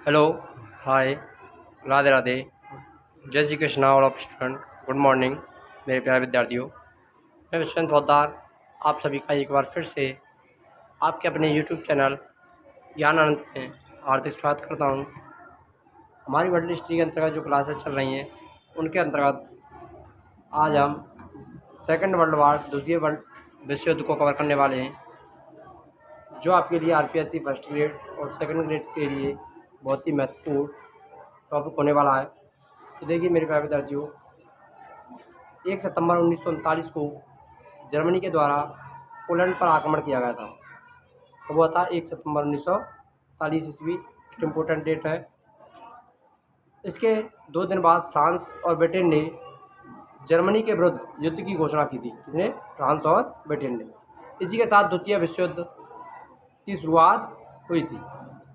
Hello, हाय, राधे राधे, जय Shri Krishna all of student. Good morning मेरे प्यारे विद्यार्थियों। मैं विश्वनाथ पोद्दार आप सभी का एक बार फिर से आपके अपने यूट्यूब चैनल ज्ञान आनंद में हार्दिक स्वागत करता हूं। हमारी वर्ल्ड हिस्ट्री के अंतर्गत जो क्लासेस चल रही हैं उनके अंतर्गत आज हम सेकेंड वर्ल्ड वार, दूसरे वर्ल्ड विश्व युद्ध को कवर करने वाले हैं, जो आपके लिए आरपीएससी फर्स्ट ग्रेड और सेकेंड ग्रेड के लिए बहुत ही महत्वपूर्ण टॉपिक होने वाला है। तो देखिए मेरे प्यारे विद्यार्थियों, 1 सितंबर 1939 को जर्मनी के द्वारा पोलैंड पर आक्रमण किया गया था। तो वो था 1 सितंबर 1940 ईस्वी। इम्पोर्टेंट डेट है। इसके 2 दिन बाद फ्रांस और ब्रिटेन ने जर्मनी के विरुद्ध युद्ध की घोषणा की थी। किसने? फ्रांस और ब्रिटेन ने। इसी के साथ द्वितीय विश्व युद्ध की शुरुआत हुई थी।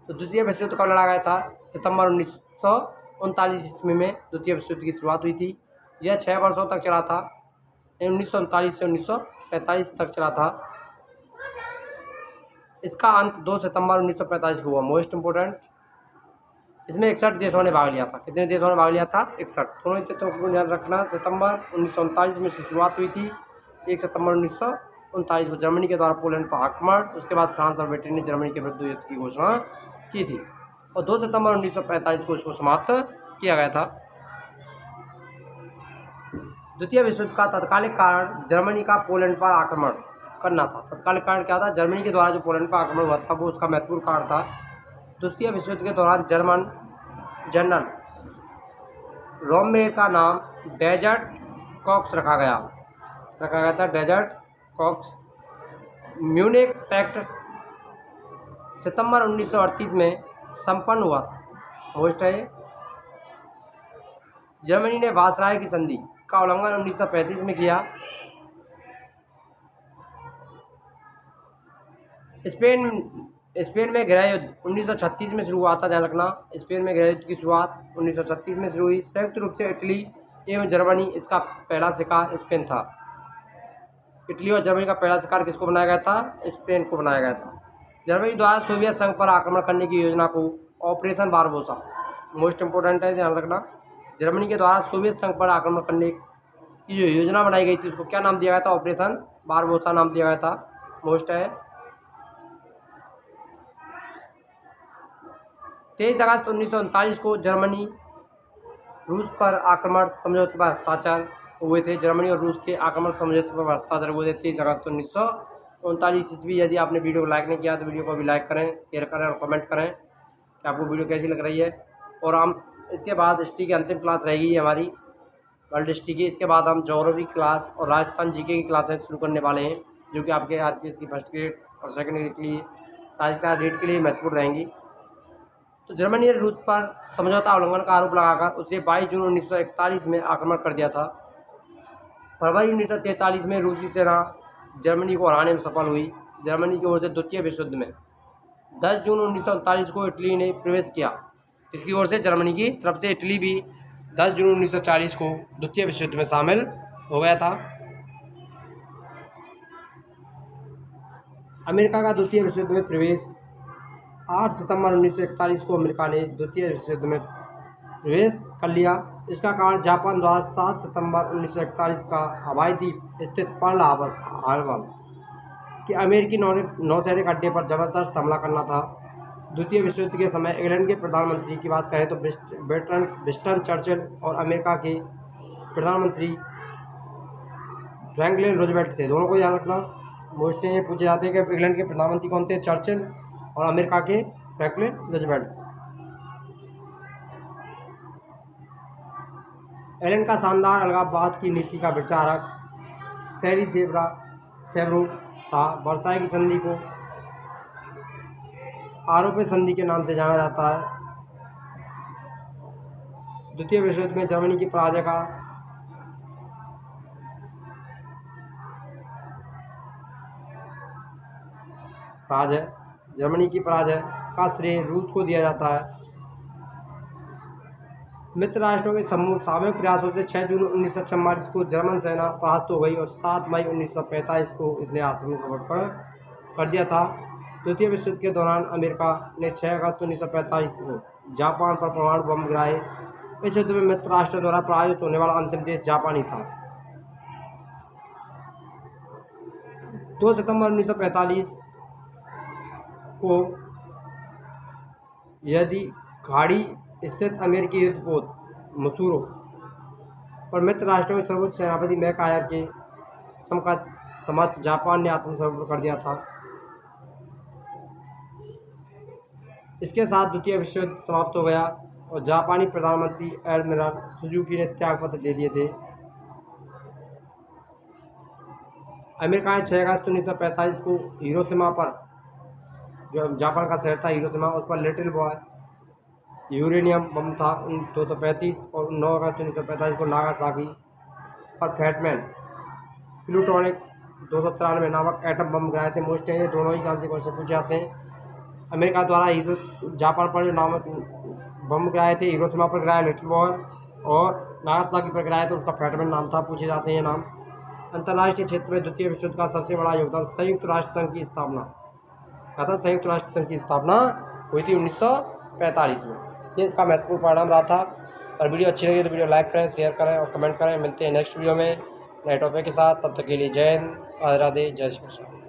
तो द्वितीय विश्व युद्ध कब लड़ा गया था? सितंबर 1939 ईस्वी में द्वितीय विश्व युद्ध की शुरुआत हुई थी। यह 6 वर्षों तक चला था। 1939 से 1945 तक चला था। इसका अंत 2 सितंबर 1945 को हुआ। मोस्ट इम्पोर्टेंट, इसमें 61 देशों ने भाग लिया था। कितने देशों ने भाग लिया था? 61। दोनों तिथियों को ध्यान रखना। सितंबर 1939 में इसकी शुरुआत हुई थी। 1 सितंबर 1939 को जर्मनी के द्वारा पोलैंड पर आक्रमण। उसके बाद फ्रांस और ब्रिटेन ने जर्मनी के विरुद्ध युद्ध की घोषणा की थी और 2 सितंबर 1945 को इसको समाप्त किया गया था। द्वितीय विश्व युद्ध का तत्कालिक कारण जर्मनी का पोलैंड पर आक्रमण करना था। तत्कालिक कारण क्या था? जर्मनी के द्वारा जो पोलैंड पर आक्रमण हुआ था वो उसका महत्वपूर्ण कारण था। द्वितीय विश्व युद्ध के दौरान जर्मन जनरल रोममेयर का नाम डेजर्ट कॉक्स रखा गया था। Desert Fox. म्यूनिख पैक्ट सितंबर 1938 में संपन्न हुआ था। मोस्ट है। जर्मनी ने वायसराय की संधि का उल्लंघन 1935 में किया। स्पेन में गृह युद्ध 1936 में शुरू हुआ था। ध्यान रखना, स्पेन में गृह युद्ध की शुरुआत 1936 में शुरू हुई। संयुक्त रूप से इटली एवं जर्मनी, इसका पहला शिकार स्पेन था। इटली और जर्मनी का पहला शिकार किसको बनाया गया था? स्पेन को बनाया गया था। जर्मनी द्वारा सोवियत संघ पर आक्रमण करने की योजना को ऑपरेशन बारबोसा, मोस्ट इंपोर्टेंट है, ध्यान रखना। जर्मनी के द्वारा सोवियत संघ पर आक्रमण करने की जो योजना बनाई गई थी उसको क्या नाम दिया गया था? ऑपरेशन बारबोसा नाम दिया गया था। मोस्ट है। 23 अगस्त 1939 को जर्मनी रूस पर आक्रमण समझौते पर हस्ताक्षर हुए थे। जर्मनी और रूस के आक्रमण समझौते पर हस्ताक्षर हुए थे 23 अगस्त 1939 ईस्वी। यदि आपने वीडियो को लाइक नहीं किया तो वीडियो को भी लाइक करें, शेयर करें और कमेंट करें कि आपको वीडियो कैसी लग रही है। और हम इसके बाद हिस्ट्री की अंतिम क्लास रहेगी हमारी वर्ल्ड हिस्ट्री की। इसके बाद हम ज्योग्राफी क्लास और राजस्थान जीके की क्लासेस शुरू करने वाले हैं, जो कि आपके आरपीएससी फर्स्ट ग्रेड और सेकेंड ग्रेड के लिए साथ रेट के लिए महत्वपूर्ण रहेंगी। तो जर्मनी ने रूस पर समझौता उल्लंघन का आरोप लगाकर उसे 22 जून 1941 में आक्रमण कर दिया था। फरवरी 1943 में रूसी सेना जर्मनी को हराने में सफल हुई। जर्मनी की ओर से द्वितीय विश्व युद्ध में 10 जून 1939 को इटली ने प्रवेश किया। इसकी ओर से जर्मनी की तरफ से इटली भी 10 जून 1940 को द्वितीय विश्व युद्ध में शामिल हो गया था। अमेरिका का द्वितीय विश्व युद्ध में प्रवेश 8 सितंबर 1941 को अमेरिका ने द्वितीय विश्व युद्ध में प्रवेश कर लिया। इसका कारण जापान द्वारा 7 सितंबर 1941 का हवाई द्वीप स्थित पर्ल हार्बर के अमेरिकी नौसैनिक अड्डे पर जबरदस्त हमला करना था। द्वितीय विश्व युद्ध के समय इंग्लैंड के प्रधानमंत्री की बात करें तो विंस्टन चर्चिल और अमेरिका के प्रधानमंत्री फ्रैंकलिन रूजवेल्ट थे। दोनों को याद रखना। मोस्ट ये पूछे जाते हैं कि इंग्लैंड के प्रधानमंत्री कौन थे? चर्चिल और अमेरिका के फ्रैंकलिन रूजवेल्ट। एलन का शानदार अलगाववाद की नीति का विचारक सैरी सेवरो था। वर्साई की संधि को आरोपित संधि के नाम से जाना जाता है। द्वितीय विश्व युद्ध में जर्मनी की पराजय का श्रेय रूस को दिया जाता है। मित्र राष्ट्रों के सामूहिक प्रयासों से 6 जून 1944 को जर्मन सेना परास्त हो गई और 7 मई 1945 को इसने आसमी समर्पण कर दिया था। द्वितीय विश्व युद्ध के दौरान अमेरिका ने 6 अगस्त 1945 को जापान पर परमाणु बम गिराए। इस युद्ध में मित्र राष्ट्रों द्वारा पराजित होने वाला अंतिम देश जापान ही था। 2 सितंबर 1945 को यदि खाड़ी स्थित अमेरिकी युद्धपोत मसूरो पर मित्र राष्ट्रों के सर्वोच्च सेनापति मैकायर के समक्ष जापान ने आत्मसमर्पण कर दिया था। इसके साथ द्वितीय विश्व युद्ध समाप्त हो गया और जापानी प्रधानमंत्री एडमिरल सुजुकी ने त्यागपत्र दे दिए थे। अमेरिका ने 6 अगस्त 1945 को हिरोशिमा पर, जो जापान का शहर था हिरोशिमा, उस पर लिटिल बॉय यूरेनियम बम था 235, और 9 अगस्त 1945 को नागासाकी पर फैटमैन प्लूटोनिक 293 नामक एटम बम गिराए थे। मोस्ट ये दोनों ही चांस से क्वेश्चन पूछे जाते हैं। अमेरिका द्वारा जापान पर जो नामक बम गिराए थे, हिरोशिमा पर गिराया लिटिल बॉय और नागासाकी पर गिराया तो उसका फैटमैन नाम था, पूछे जाते हैं ये नाम। अंतर्राष्ट्रीय क्षेत्र में द्वितीय विश्व युद्ध का सबसे बड़ा योगदान संयुक्त राष्ट्र संघ की स्थापना, संयुक्त राष्ट्र संघ की स्थापना हुई थी 1945 में। ये इसका महत्वपूर्ण परिणाम रहा था। और वीडियो अच्छी लगी तो वीडियो लाइक करें, शेयर करें और कमेंट करें। मिलते हैं नेक्स्ट वीडियो में नए टॉपिक के साथ। तब तक के लिए जय हिंद, राधे राधे, जय श्री कृष्ण।